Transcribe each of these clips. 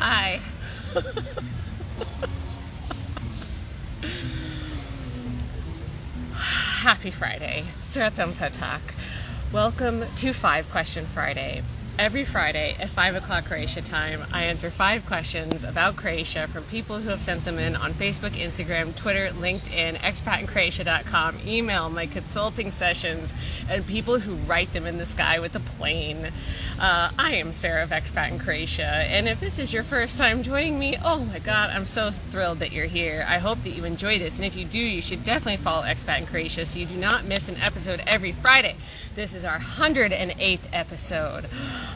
Hi. Happy Friday. Sratam Patak. Welcome to 5 Question Friday. Every Friday at 5 o'clock Croatia time, I answer 5 questions about Croatia from people who have sent them in on Facebook, Instagram, Twitter, LinkedIn, expatinCroatia.com, email, my consulting sessions, and people who write them in the sky with a plane. I am Sarah of Expat in Croatia, and if this is your first time joining me, oh my God, I'm so thrilled that you're here. I hope that you enjoy this, and if you do, you should definitely follow Expat in Croatia so you do not miss an episode every Friday. This is our 108th episode.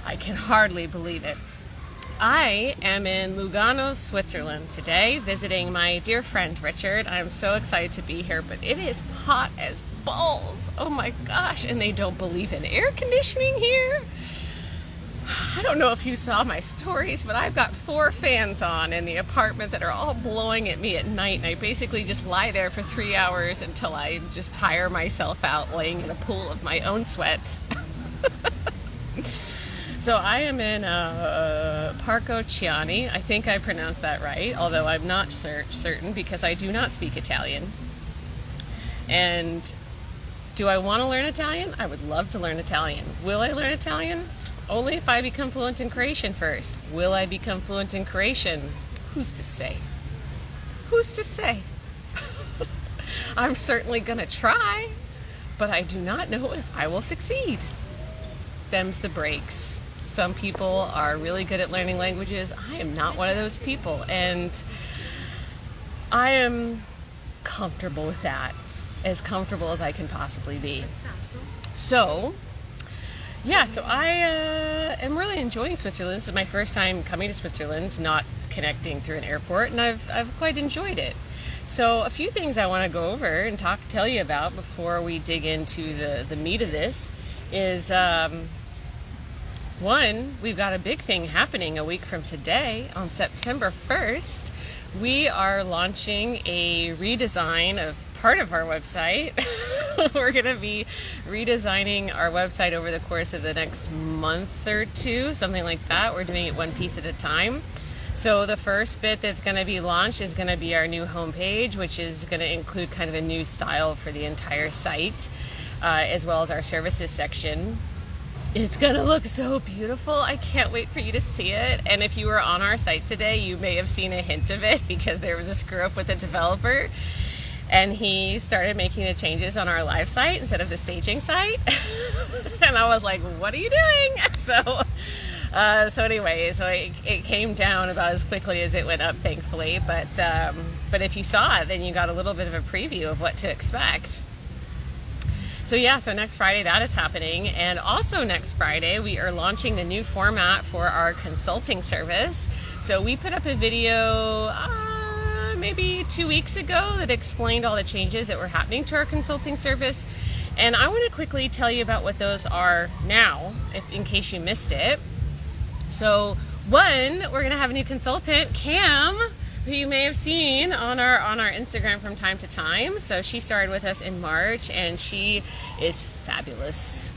I can hardly believe it. I am in Lugano, Switzerland today, visiting my dear friend Richard. I'm so excited to be here, but it is hot as balls. Oh my gosh, and they don't believe in air conditioning here. I don't know if you saw my stories, but I've got 4 fans on in the apartment that are all blowing at me at night, and I basically just lie there for 3 hours until I just tire myself out laying in a pool of my own sweat. So I am in Parco Chiani. I think I pronounced that right, although I'm not certain because I do not speak Italian. And do I want to learn Italian? I would love to learn Italian. Will I learn Italian? Only if I become fluent in Croatian first. Will I become fluent in Croatian? Who's to say? Who's to say? I'm certainly going to try, but I do not know if I will succeed. Them's the breaks. Some people are really good at learning languages. I am not one of those people, and I am comfortable with that, as comfortable as I can possibly be. So I am really enjoying Switzerland. This is my first time coming to Switzerland, not connecting through an airport, and I've quite enjoyed it. So a few things I want to go over and tell you about before we dig into the meat of this is one, we've got a big thing happening a week from today on September 1st. We are launching a redesign of part of our website. We're going to be redesigning our website over the course of the next month or two, something like that. We're doing it one piece at a time. So the first bit that's going to be launched is going to be our new homepage, which is going to include kind of a new style for the entire site, as well as our services section. It's going to look so beautiful. I can't wait for you to see it. And if you were on our site today, you may have seen a hint of it because there was a screw up with the developer. And he started making the changes on our live site instead of the staging site. And I was like, what are you doing? So it came down about as quickly as it went up, thankfully. But if you saw it, then you got a little bit of a preview of what to expect. So next Friday that is happening. And also next Friday, we are launching the new format for our consulting service. So we put up a video maybe 2 weeks ago that explained all the changes that were happening to our consulting service. And I want to quickly tell you about what those are now, in case you missed it. So one, we're going to have a new consultant, Cam, who you may have seen on our Instagram from time to time. So she started with us in March, and she is fabulous.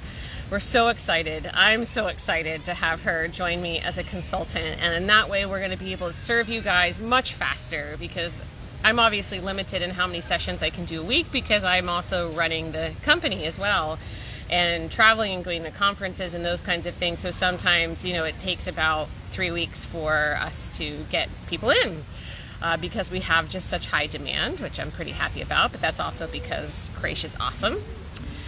We're so excited. I'm so excited to have her join me as a consultant, and in that way we're going to be able to serve you guys much faster, because I'm obviously limited in how many sessions I can do a week because I'm also running the company as well and traveling and going to conferences and those kinds of things. So sometimes, it takes about 3 weeks for us to get people in. Because we have just such high demand, which I'm pretty happy about, but that's also because Croatia's awesome.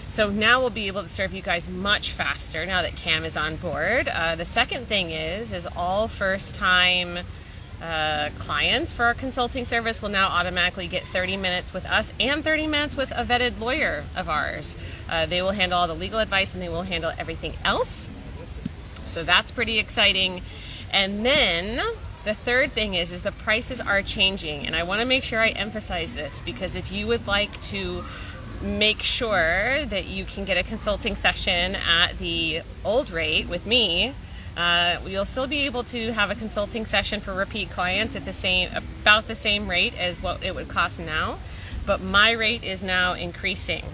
So now we'll be able to serve you guys much faster now that Cam is on board. The second thing is all first-time clients for our consulting service will now automatically get 30 minutes with us and 30 minutes with a vetted lawyer of ours. They will handle all the legal advice, and they will handle everything else. So that's pretty exciting. And then the third thing is the prices are changing, and I want to make sure I emphasize this, because if you would like to make sure that you can get a consulting session at the old rate with me, you'll still be able to have a consulting session for repeat clients at about the same rate as what it would cost now, but my rate is now increasing.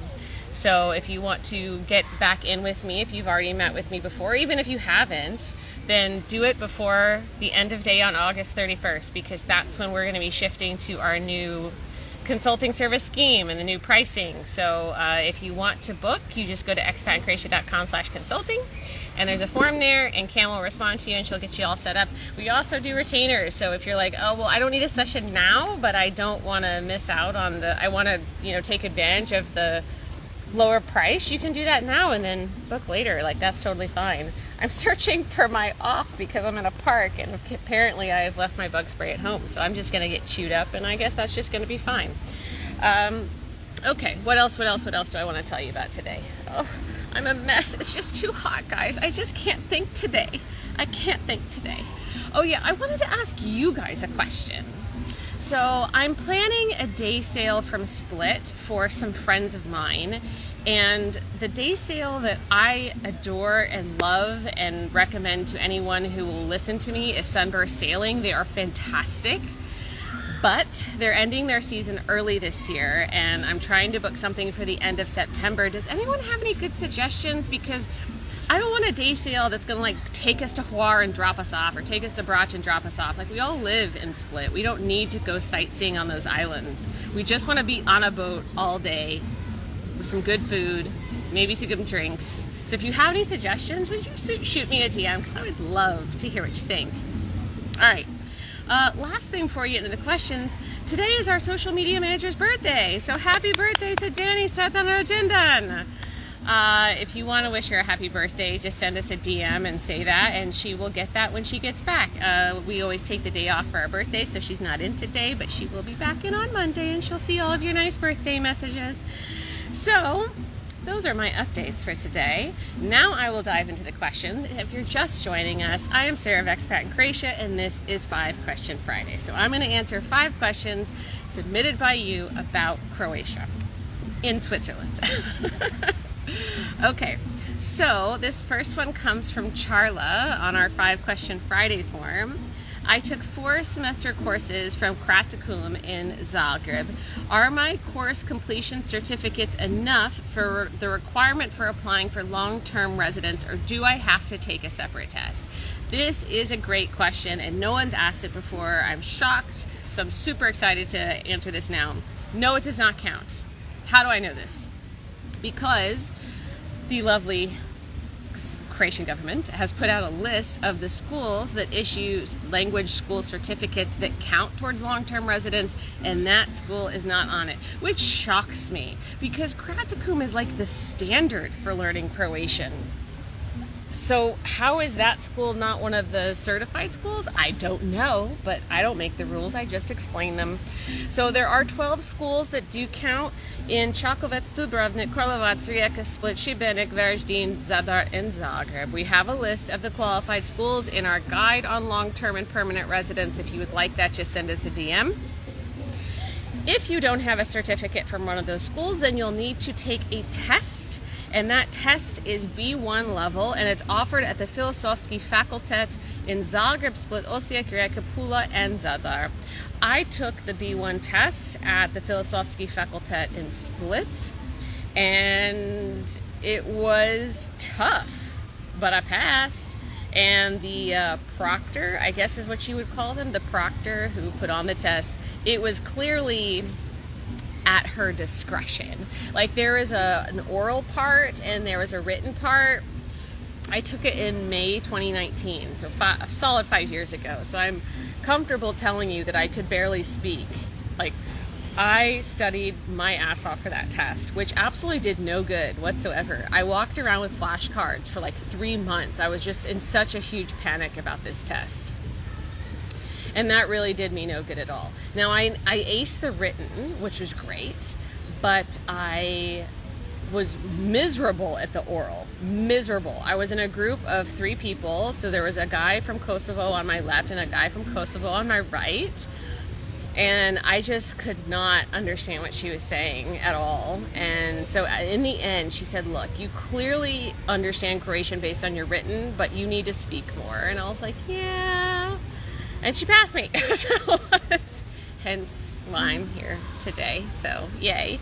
So if you want to get back in with me, if you've already met with me before, even if you haven't, then do it before the end of day on August 31st, because that's when we're going to be shifting to our new consulting service scheme and the new pricing. So if you want to book, you just go to expatcroatia.com/consulting, and there's a form there, and Cam will respond to you and she'll get you all set up. We also do retainers, so if you're like, oh well, I don't need a session now, but I don't want to miss out on I want to take advantage of the lower price, you can do that now and then book later. Like, that's totally fine. I'm searching for my off because I'm in a park, and apparently I've left my bug spray at home, so I'm just going to get chewed up, and I guess that's just going to be fine. Okay, what else do I want to tell you about today? Oh, I'm a mess. It's just too hot, guys. I just can't think today. Oh yeah, I wanted to ask you guys a question. So I'm planning a day sail from Split for some friends of mine, and the day sail that I adore and love and recommend to anyone who will listen to me is Sunburst Sailing. They are fantastic, but they're ending their season early this year, and I'm trying to book something for the end of September. Does anyone have any good suggestions? Because I don't want a day sail that's going to like take us to Huar and drop us off, or take us to Brach and drop us off. Like, we all live in Split. We don't need to go sightseeing on those islands. We just want to be on a boat all day with some good food, maybe some good drinks. So if you have any suggestions, would you shoot me a DM, because I would love to hear what you think. All right. Last thing before you get into the questions, today is our social media manager's birthday. So happy birthday to Danny Satanarojendan. If you want to wish her a happy birthday, just send us a DM and say that, and she will get that when she gets back. We always take the day off for our birthday, so she's not in today, but she will be back in on Monday, and she'll see all of your nice birthday messages. So those are my updates for today. Now I will dive into the question. If you're just joining us, I am Sarah of Expat in Croatia, and this is 5 Question Friday. So I'm going to answer 5 questions submitted by you about Croatia in Switzerland. Okay, so this first one comes from Charla on our 5 Question Friday form. I took 4 semester courses from Croaticum in Zagreb. Are my course completion certificates enough for the requirement for applying for long-term residence, or do I have to take a separate test? This is a great question, and no one's asked it before. I'm shocked, so I'm super excited to answer this now. No, it does not count. How do I know this? Because the lovely Croatian government has put out a list of the schools that issue language school certificates that count towards long-term residence, and that school is not on it, which shocks me, because Croaticum is like the standard for learning Croatian. So how is that school not one of the certified schools? I don't know, but I don't make the rules, I just explain them. So there are 12 schools that do count in Čakovec, Dubrovnik, Karlovac, Rijeka, Split, Šibenik, Varaždin, Zadar, and Zagreb. We have a list of the qualified schools in our guide on long-term and permanent residence. If you would like that, just send us a DM. If you don't have a certificate from one of those schools, then you'll need to take a test, and that test is B1 level, and it's offered at the Filozofski Fakultet in Zagreb, Split, Osijek, Rijeka, Pula, and Zadar. I took the B1 test at the Filozofski Fakultet in Split, and it was tough, but I passed. And the proctor, I guess is what you would call them, the proctor who put on the test, it was clearly at her discretion. Like, there is an oral part and there was a written part. I took it in May 2019, so a solid 5 years ago. So I'm comfortable telling you that I could barely speak. Like, I studied my ass off for that test, which absolutely did no good whatsoever. I walked around with flashcards for like 3 months. I was just in such a huge panic about this test. And that really did me no good at all. Now, I aced the written, which was great, but I was miserable at the oral. Miserable. I was in a group of 3 people, so there was a guy from Kosovo on my left and a guy from Kosovo on my right. And I just could not understand what she was saying at all. And so in the end, she said, look, you clearly understand Croatian based on your written, but you need to speak more. And I was like, yeah. And she passed me. So hence why I'm here today. So yay.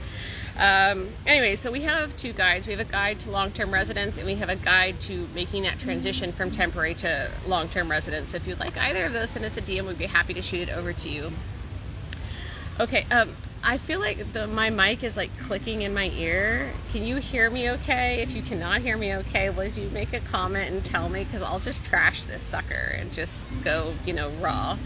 Anyway, so we have two guides. We have a guide to long-term residence, and we have a guide to making that transition from temporary to long-term residence. So if you'd like either of those, send us a DM. We'd be happy to shoot it over to you. Okay, I feel like my mic is like clicking in my ear. Can you hear me okay? If you cannot hear me okay, would you make a comment and tell me? Because I'll just trash this sucker and just go, raw.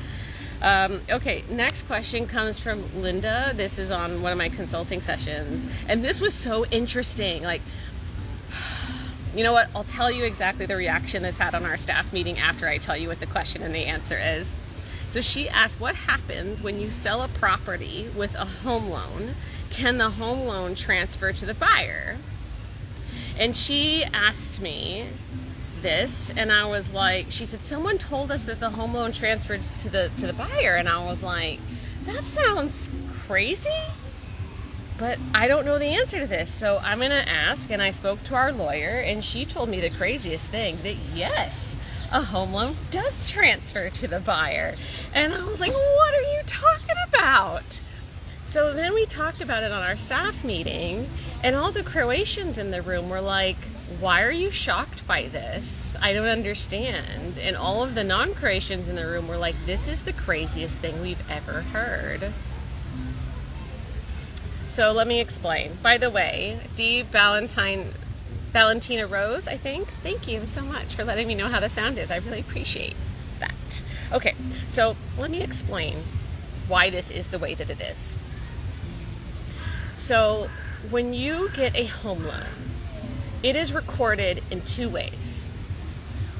Okay, next question comes from Linda. This is on one of my consulting sessions. And this was so interesting. Like, you know what? I'll tell you exactly the reaction this had on our staff meeting after I tell you what the question and the answer is. So she asked, what happens when you sell a property with a home loan? Can the home loan transfer to the buyer? And she asked me this, and I was like, she said, someone told us that the home loan transfers to the buyer, and I was like, that sounds crazy, but I don't know the answer to this, so I'm gonna ask. And I spoke to our lawyer, and she told me the craziest thing, that yes, a home loan does transfer to the buyer. And I was like, what are you talking about? So then we talked about it on our staff meeting, and all the Croatians in the room were like, why are you shocked by this? I don't understand. And all of the non-Croatians in the room were like, this is the craziest thing we've ever heard. So let me explain. By the way, Valentina Rose, I think. Thank you so much for letting me know how the sound is. I really appreciate that. Okay, so let me explain why this is the way that it is. So when you get a home loan, it is recorded in two ways.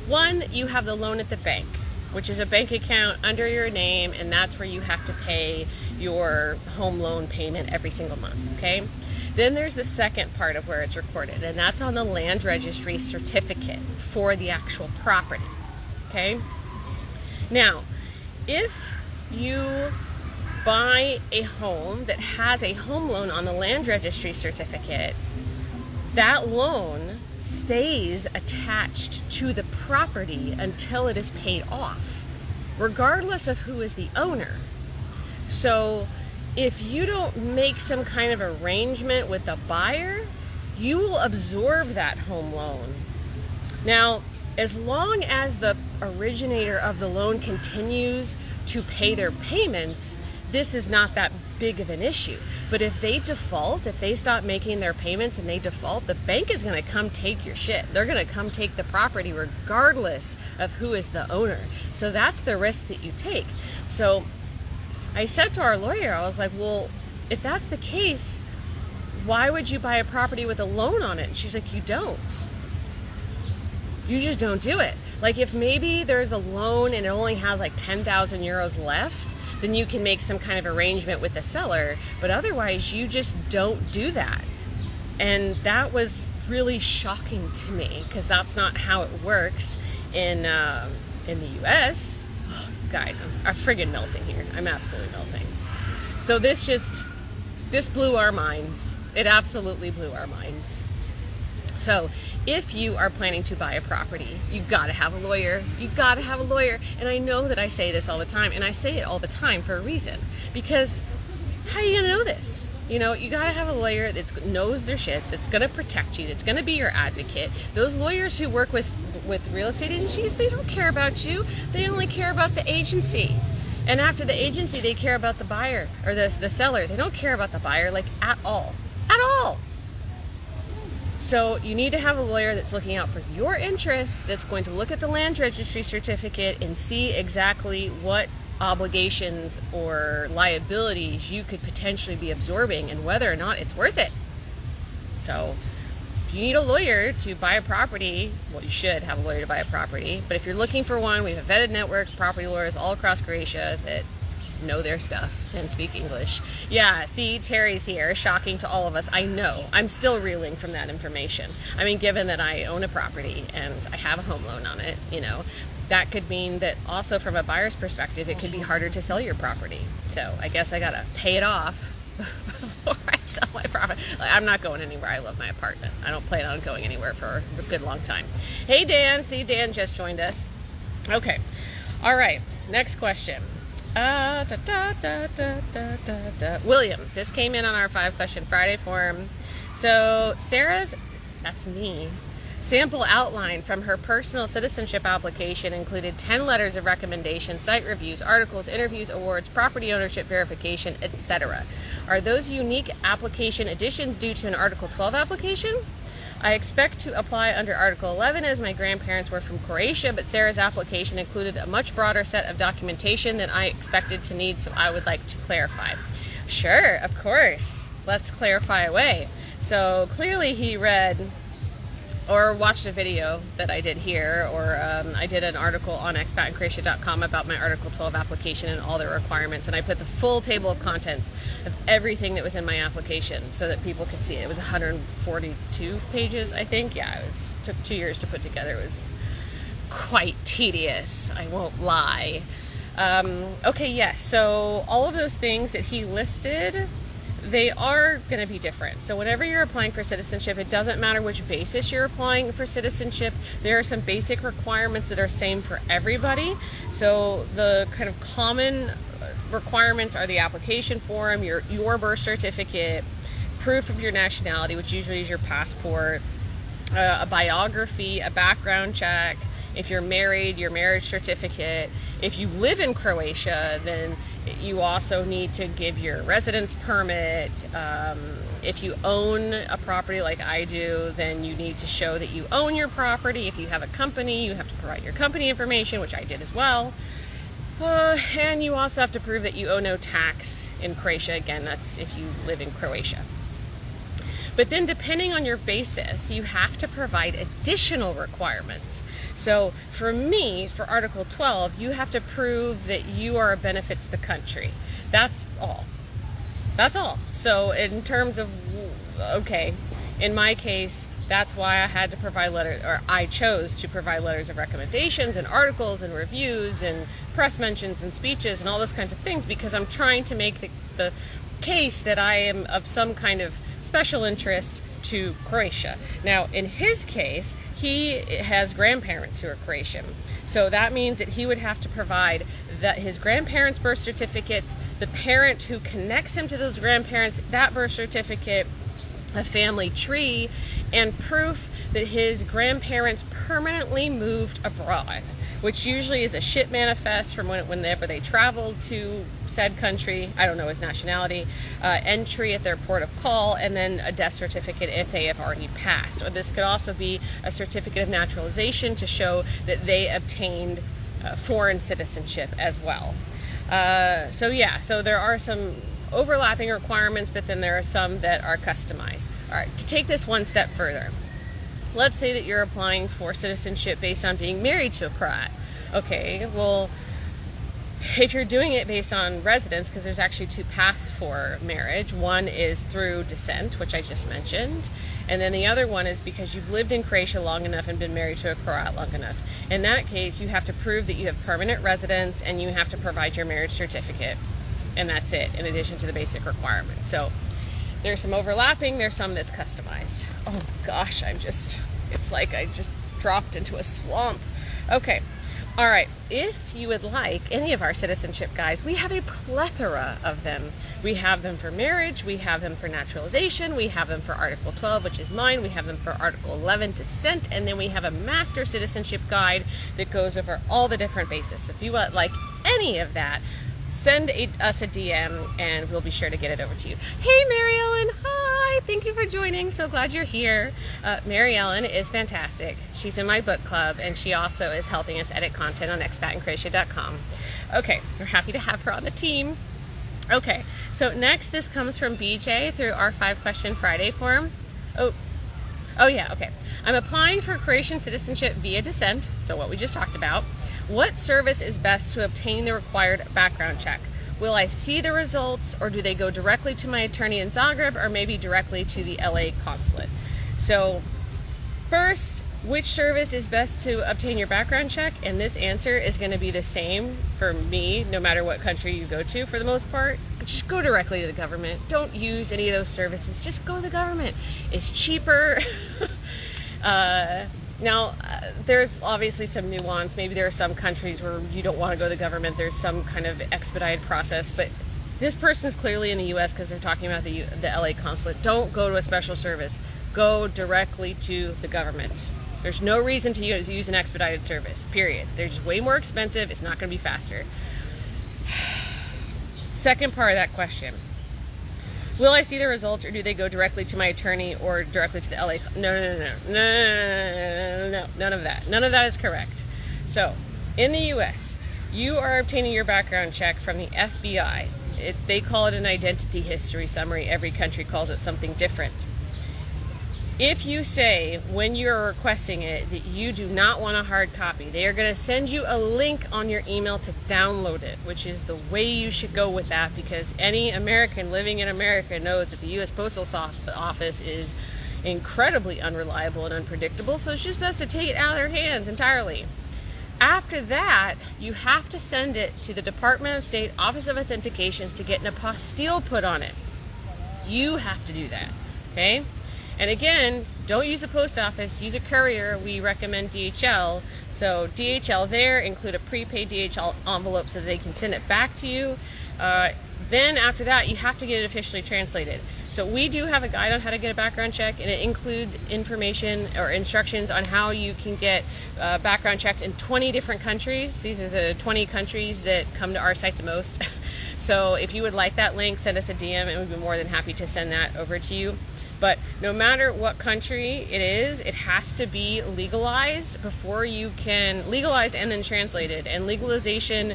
One, you have the loan at the bank, which is a bank account under your name, and that's where you have to pay your home loan payment every single month, okay? Then there's the second part of where it's recorded, and that's on the land registry certificate for the actual property, okay? Now, if you buy a home that has a home loan on the land registry certificate, that loan stays attached to the property until it is paid off, regardless of who is the owner. So if you don't make some kind of arrangement with the buyer, you will absorb that home loan. Now, as long as the originator of the loan continues to pay their payments, this is not that big of an issue. But if they default, if they stop making their payments and they default, the bank is going to come take your shit. They're going to come take the property regardless of who is the owner. So that's the risk that you take. So I said to our lawyer, I was like, well, if that's the case, why would you buy a property with a loan on it? And she's like, you don't. You just don't do it. Like, if maybe there's a loan and it only has like 10,000 euros left, then you can make some kind of arrangement with the seller, but otherwise you just don't do that. And that was really shocking to me, because that's not how it works in the US. Oh, guys, I'm friggin' melting here. I'm absolutely melting. So this blew our minds. It absolutely blew our minds. So if you are planning to buy a property, you gotta have a lawyer. You gotta have a lawyer. And I know that I say this all the time, and I say it all the time for a reason. Because how are you gonna know this? You know, you gotta have a lawyer that knows their shit, that's gonna protect you, that's gonna be your advocate. Those lawyers who work with real estate agencies, they don't care about you. They only care about the agency. And after the agency, they care about the buyer or the seller. They don't care about the buyer, like, at all. At all. So you need to have a lawyer that's looking out for your interests, that's going to look at the land registry certificate and see exactly what obligations or liabilities you could potentially be absorbing and whether or not it's worth it. So if you need a lawyer to buy a property, well, you should have a lawyer to buy a property. But if you're looking for one, we have a vetted network of property lawyers all across Croatia that know their stuff and speak English. Yeah, see, Terry's here. Shocking to all of us. I know. I'm still reeling from that information. I mean, given that I own a property and I have a home loan on it, you know, that could mean that also from a buyer's perspective, it could be harder to sell your property. So I guess I gotta pay it off before I sell my property. Like, I'm not going anywhere. I love my apartment. I don't plan on going anywhere for a good long time. Hey, Dan. See, Dan just joined us. Okay. All right. Next question. William, this came in on our 5-question Friday form. So Sarah's, that's me, sample outline from her personal citizenship application included 10 letters of recommendation, site reviews, articles, interviews, awards, property ownership verification, etc. Are those unique application additions due to an Article 12 application? I expect to apply under Article 11 as my grandparents were from Croatia, but Sarah's application included a much broader set of documentation than I expected to need, so I would like to clarify. Sure, of course. Let's clarify away. So clearly he read or watched a video that I did here, or I did an article on expatandcroatia.com about my Article 12 application and all the requirements, and I put the full table of contents of everything that was in my application so that people could see it. It was 142 pages, I think. Yeah, took 2 years to put together. It was quite tedious, I won't lie. Okay, yes, so all of those things that he listed, they are going to be different. So whenever you're applying for citizenship, it doesn't matter which basis you're applying for citizenship. There are some basic requirements that are same for everybody. So the kind of common requirements are the application form, your birth certificate, proof of your nationality, which usually is your passport, a biography, a background check. If you're married, your marriage certificate. If you live in Croatia, then you also need to give your residence permit. If you own a property like I do, then you need to show that you own your property. If you have a company, you have to provide your company information, which I did as well. And you also have to prove that you owe no tax in Croatia. Again, that's if you live in Croatia. But then depending on your basis, you have to provide additional requirements. So for me, for Article 12, you have to prove that you are a benefit to the country. That's all. That's all. So in terms of, okay, in my case, that's why I had to provide letters, or I chose to provide letters of recommendations and articles and reviews and press mentions and speeches and all those kinds of things, because I'm trying to make the case that I am of some kind of special interest to Croatia. Now, in his case, he has grandparents who are Croatian. So that means that he would have to provide that his grandparents' birth certificates, the parent who connects him to those grandparents, that birth certificate, a family tree, and proof that his grandparents permanently moved abroad, which usually is a ship manifest from whenever they traveled to said country, I don't know his nationality, entry at their port of call, and then a death certificate if they have already passed. Or this could also be a certificate of naturalization to show that they obtained foreign citizenship as well. So there are some overlapping requirements, but then there are some that are customized. All right, to take this one step further, let's say that you're applying for citizenship based on being married to a Croat. Okay, well, if you're doing it based on residence, because there's actually two paths for marriage. One is through descent, which I just mentioned, and then the other one is because you've lived in Croatia long enough and been married to a Croat long enough. In that case, you have to prove that you have permanent residence and you have to provide your marriage certificate, and that's it, in addition to the basic requirements. So there's some overlapping, there's some that's customized. Oh gosh, it's like I just dropped into a swamp. Okay. All right, if you would like any of our citizenship guides, we have a plethora of them. We have them for marriage, we have them for naturalization, we have them for Article 12, which is mine, we have them for Article 11, descent, and then we have a master citizenship guide that goes over all the different bases. So if you would like any of that, send us a DM and we'll be sure to get it over to you. Hey, Mary Ellen, hi, thank you for joining. So glad you're here. Mary Ellen is fantastic. She's in my book club and she also is helping us edit content on expatandcroatia.com. Okay, we're happy to have her on the team. Okay, so next this comes from BJ through our 5-question Friday form. Oh yeah, okay. I'm applying for Croatian citizenship via descent, so what we just talked about. What service is best to obtain the required background check? Will I see the results, or do they go directly to my attorney in Zagreb, or maybe directly to the LA consulate? So first, which service is best to obtain your background check? And this answer is going to be the same for me, no matter what country you go to for the most part. Just go directly to the government. Don't use any of those services. Just go to the government. It's cheaper. Now, there's obviously some nuance. Maybe there are some countries where you don't want to go to the government. There's some kind of expedited process, but this person's clearly in the U.S. because they're talking about the LA consulate. Don't go to a special service. Go directly to the government. There's no reason to use an expedited service, period. They're just way more expensive. It's not going to be faster. Second part of that question. Will I see the results, or do they go directly to my attorney or directly to the LA? No. None of that. None of that is correct. So, in the U.S., you are obtaining your background check from the FBI. They call it an identity history summary. Every country calls it something different. If you say when you're requesting it that you do not want a hard copy, they are going to send you a link on your email to download it, which is the way you should go with that, because any American living in America knows that the U.S. Postal Office is incredibly unreliable and unpredictable, so it's just best to take it out of their hands entirely. After that, you have to send it to the Department of State Office of Authentications to get an apostille put on it. You have to do that, okay? And again, don't use the post office, use a courier. We recommend DHL. So DHL there, include a prepaid DHL envelope so that they can send it back to you. Then after that, you have to get it officially translated. So we do have a guide on how to get a background check, and it includes information or instructions on how you can get background checks in 20 different countries. These are the 20 countries that come to our site the most. So if you would like that link, send us a DM and we'd be more than happy to send that over to you. But no matter what country it is, it has to be legalized before you can, legalized and then translated. And legalization,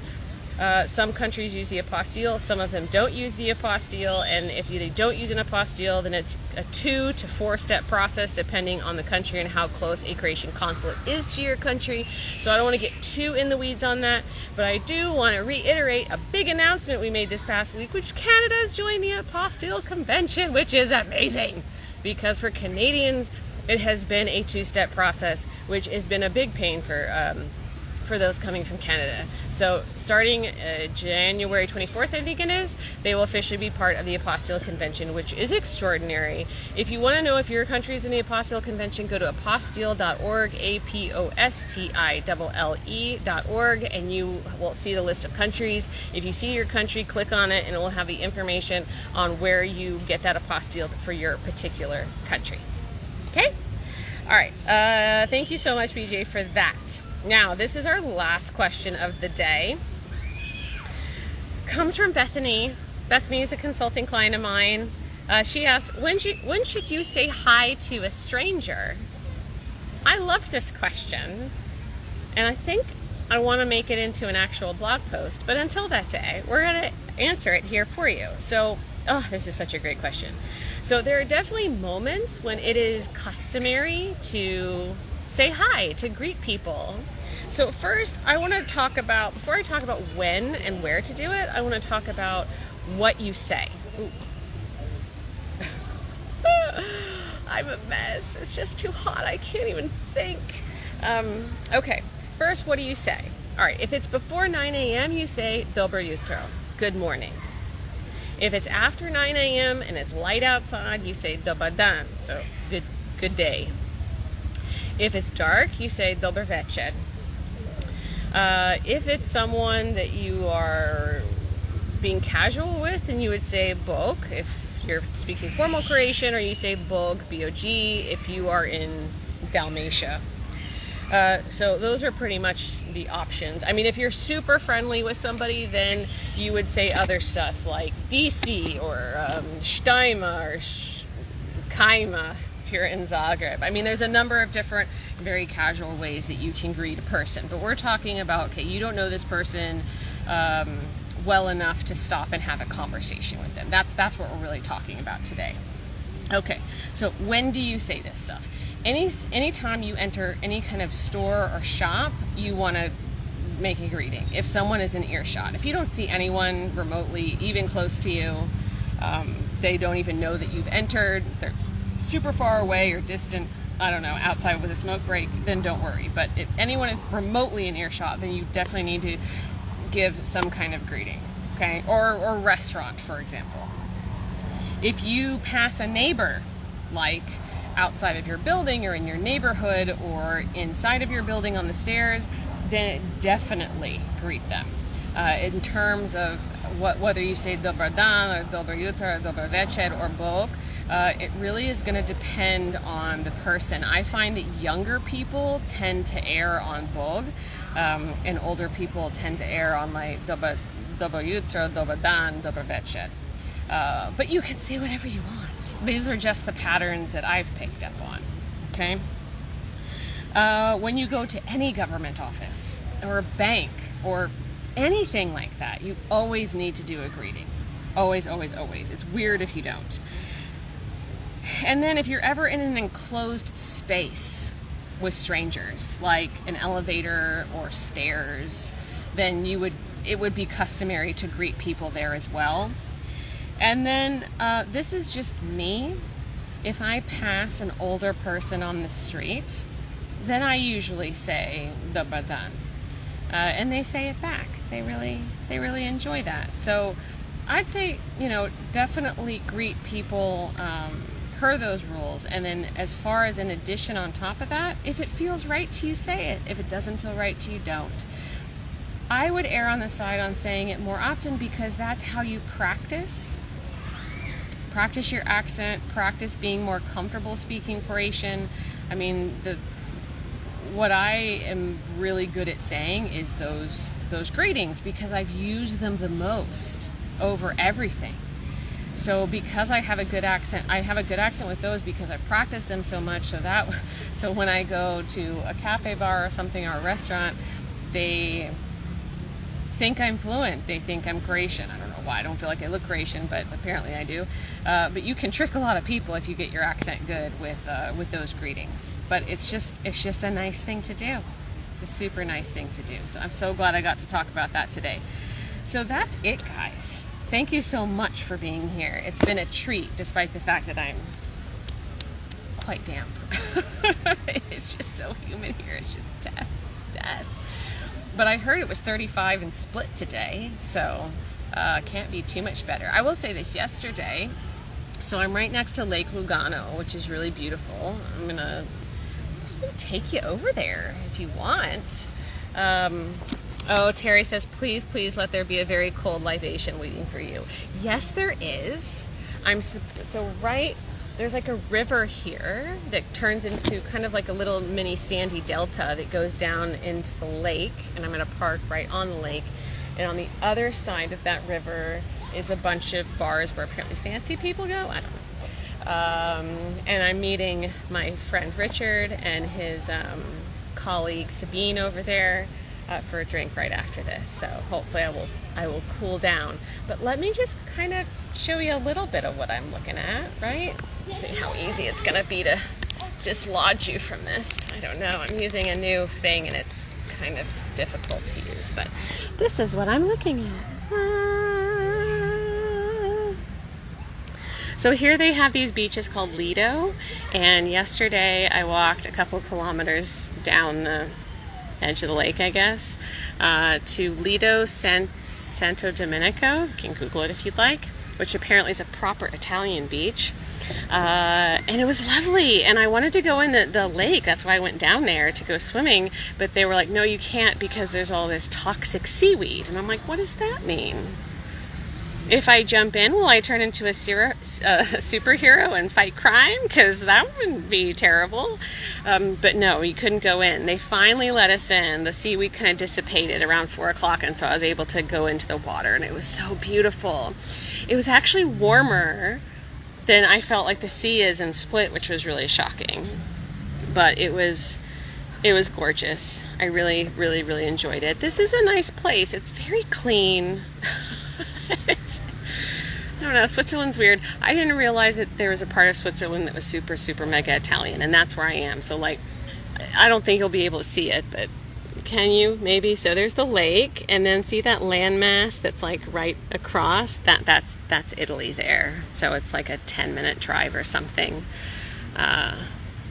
some countries use the apostille, some of them don't use the apostille, and if they don't use an apostille, then it's a 2 to 4 step process depending on the country and how close a Croatian consulate is to your country. So I don't want to get too in the weeds on that, but I do want to reiterate a big announcement we made this past week, which Canada's joined the Apostille Convention, which is amazing, because for Canadians it has been a 2-step process, which has been a big pain for those coming from Canada. So starting January 24th, I think it is, they will officially be part of the Apostille Convention, which is extraordinary. If you want to know if your country is in the Apostille Convention, go to apostille.org, apostille.org, and you will see the list of countries. If you see your country, click on it, and it will have the information on where you get that apostille for your particular country. Okay? All right. Thank you so much, BJ, for that. Now, this is our last question of the day. Comes from Bethany. Bethany is a consulting client of mine. She asked, when should you say hi to a stranger? I loved this question, and I think I want to make it into an actual blog post. But until that day, we're going to answer it here for you. So, this is such a great question. So there are definitely moments when it is customary to say hi, to greet people. So first, I want to talk about, before I talk about when and where to do it, I want to talk about what you say. Ooh. I'm a mess. It's just too hot. I can't even think. Okay, first, what do you say? All right, if it's before 9 a.m., you say dobro jutro, good morning. If it's after 9 a.m. and it's light outside, you say dobar dan, so good day. If it's dark, you say dobar večer. If it's someone that you are being casual with, then you would say bog if you're speaking formal Croatian, or you say bog, B-O-G, if you are in Dalmatia. So those are pretty much the options. I mean, if you're super friendly with somebody, then you would say other stuff like DC or Štajma or Kajma if you're in Zagreb. I mean, there's a number of different very casual ways that you can greet a person. But we're talking about, okay, you don't know this person well enough to stop and have a conversation with them. That's what we're really talking about today. Okay, so when do you say this stuff? Anytime you enter any kind of store or shop, you want to make a greeting. If someone is in earshot, if you don't see anyone remotely, even close to you, they don't even know that you've entered, they're super far away or distant, I don't know, outside with a smoke break, then don't worry. But if anyone is remotely in earshot, then you definitely need to give some kind of greeting, okay? Or restaurant, for example. If you pass a neighbor, like outside of your building or in your neighborhood or inside of your building on the stairs, then definitely greet them. In terms of whether you say dobar dan or dobar jutro or dobar večer or bog, it really is going to depend on the person. I find that younger people tend to err on bog, and older people tend to err on like dobar jutro, dobar dan, dobar večer. But you can say whatever you want. These are just the patterns that I've picked up on. Okay. When you go to any government office or a bank or anything like that, you always need to do a greeting. Always, always, always. It's weird if you don't. And then if you're ever in an enclosed space with strangers, like an elevator or stairs, then it would be customary to greet people there as well. And then this is just me. If I pass an older person on the street, then I usually say dobar dan. And they say it back. They really enjoy that. So I'd say, definitely greet people per those rules. And then as far as an addition on top of that, if it feels right to you, say it. If it doesn't feel right to you, don't. I would err on the side on saying it more often because that's how you practice. Practice your accent, practice being more comfortable speaking Croatian. I mean, what I am really good at saying is those greetings because I've used them the most over everything. So because I have a good accent with those because I practice them so much. So when I go to a cafe bar or something or a restaurant, they think I'm fluent. They think I'm Croatian. I don't know why. I don't feel like I look Croatian, but apparently I do. But you can trick a lot of people if you get your accent good with those greetings. But it's just a nice thing to do. It's a super nice thing to do. So I'm so glad I got to talk about that today. So that's it, guys. Thank you so much for being here. It's been a treat, despite the fact that I'm quite damp. It's just so humid here. It's just death. It's death. But I heard it was 35 in Split today, so can't be too much better. I will say this, yesterday, so I'm right next to Lake Lugano, which is really beautiful. I'm gonna take you over there if you want. Oh, Terry says, please let there be a very cold libation waiting for you. Yes, there is. There's like a river here that turns into kind of like a little mini sandy delta that goes down into the lake, and I'm going to park right on the lake. And on the other side of that river is a bunch of bars where apparently fancy people go. I don't know. And I'm meeting my friend Richard and his colleague Sabine over there for a drink right after this. So hopefully I will cool down. But let me just kind of show you a little bit of what I'm looking at, right? See how easy it's going to be to dislodge you from this. I don't know. I'm using a new thing and it's kind of difficult to use, but this is what I'm looking at. So here they have these beaches called Lido, and yesterday I walked a couple kilometers down the edge of the lake, I guess, to Lido Santo Domenico. You can Google it if you'd like, which apparently is a proper Italian beach. And it was lovely, and I wanted to go in the lake. That's why I went down there to go swimming, but they were like, no, you can't because there's all this toxic seaweed. And I'm like, what does that mean? If I jump in, will I turn into a superhero and fight crime? Because that wouldn't be terrible. But no, you couldn't go in. They finally let us in. The seaweed kind of dissipated around 4 o'clock, and so I was able to go into the water, and it was so beautiful. It was actually warmer than I felt like the sea is in Split, which was really shocking. But it was gorgeous. I really, really, really enjoyed it. This is a nice place. It's very clean. I don't know, Switzerland's weird. I didn't realize that there was a part of Switzerland that was super, super mega Italian, and that's where I am. So, like, I don't think you'll be able to see it, but can you? Maybe. So there's the lake, and then see that landmass that's like right across? That's Italy there. So it's like a 10-minute drive or something.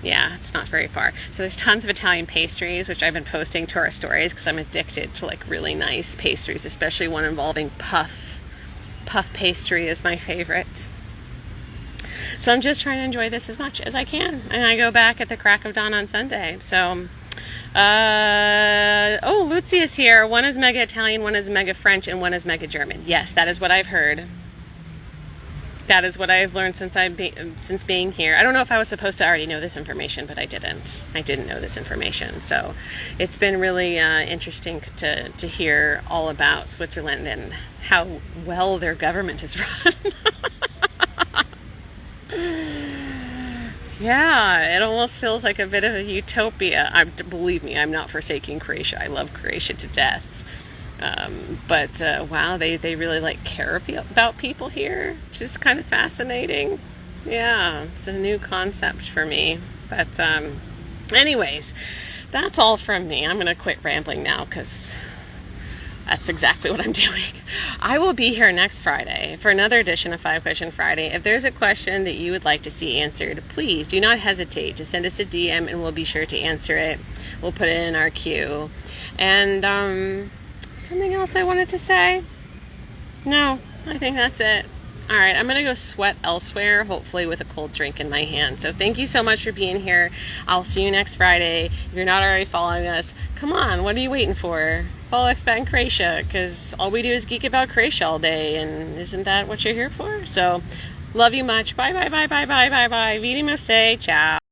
Yeah, it's not very far. So there's tons of Italian pastries, which I've been posting to our stories because I'm addicted to like really nice pastries, especially one involving puff. Puff pastry is my favorite. So I'm just trying to enjoy this as much as I can. And I go back at the crack of dawn on Sunday. So, Lucy is here. One is mega Italian, one is mega French, and one is mega German. Yes, that is what I've heard. That is what I've learned since being here. I don't know if I was supposed to already know this information, but I didn't. I didn't know this information. So it's been really interesting to hear all about Switzerland and how well their government is run. Yeah, it almost feels like a bit of a utopia. Believe me, I'm not forsaking Croatia. I love Croatia to death. But wow, they really care about people here, which is kind of fascinating. Yeah, it's a new concept for me. But anyways, that's all from me. I'm going to quit rambling now because that's exactly what I'm doing. I will be here next Friday for another edition of 5 Question Friday. If there's a question that you would like to see answered, please do not hesitate to send us a DM and we'll be sure to answer it. We'll put it in our queue. And something else I wanted to say? No, I think that's it. All right, I'm going to go sweat elsewhere, hopefully with a cold drink in my hand. So thank you so much for being here. I'll see you next Friday. If you're not already following us, come on, what are you waiting for? Follow Expat in Croatia, because all we do is geek about Croatia all day, and isn't that what you're here for? So love you much. Bye, bye, bye, bye, bye, bye, bye. Vidimo se. Ciao.